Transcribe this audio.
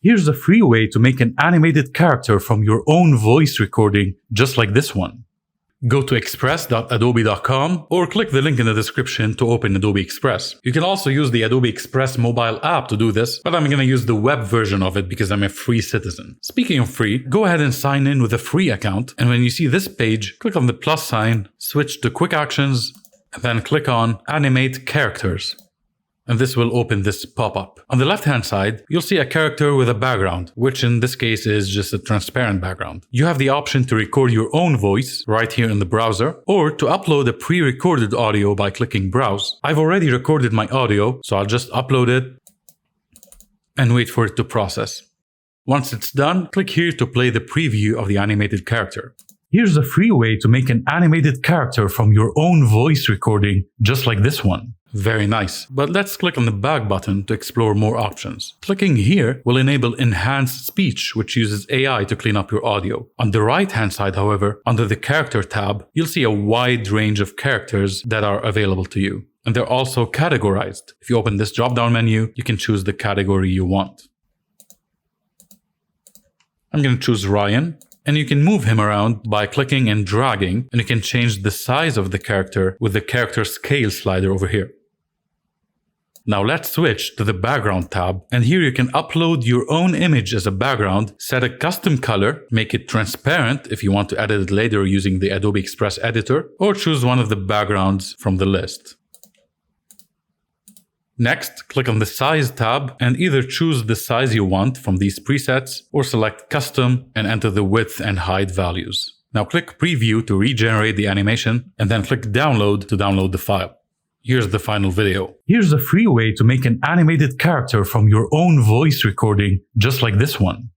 Here's a free way to make an animated character from your own voice recording, just like this one. Go to express.adobe.com or click the link in the description to open Adobe Express. You can also use the Adobe Express mobile app to do this, but I'm going to use the web version of it because I'm a free citizen. Speaking of free, go ahead and sign in with a free account, and when you see this page, click on the plus sign, switch to Quick Actions, and then click on Animate Characters. And this will open this pop-up. On the left-hand side, you'll see a character with a background, which in this case is just a transparent background. You have the option to record your own voice right here in the browser, or to upload a pre-recorded audio by clicking Browse. I've already recorded my audio, so I'll just upload it and wait for it to process. Once it's done, click here to play the preview of the animated character. Here's a free way to make an animated character from your own voice recording, just like this one. Very nice. But let's click on the back button to explore more options. Clicking here will enable enhanced speech, which uses AI to clean up your audio. On the right hand side, however, under the character tab, you'll see a wide range of characters that are available to you. And they're also categorized. If you open this drop-down menu, you can choose the category you want. I'm going to choose Ryan. And you can move him around by clicking and dragging, and you can change the size of the character with the character scale slider over here. Now let's switch to the background tab, and here you can upload your own image as a background, set a custom color, make it transparent if you want to edit it later using the Adobe Express editor, or choose one of the backgrounds from the list. Next, click on the Size tab and either choose the size you want from these presets or select Custom and enter the width and height values. Now click Preview to regenerate the animation and then click Download to download the file. Here's the final video. Here's a free way to make an animated character from your own voice recording, just like this one.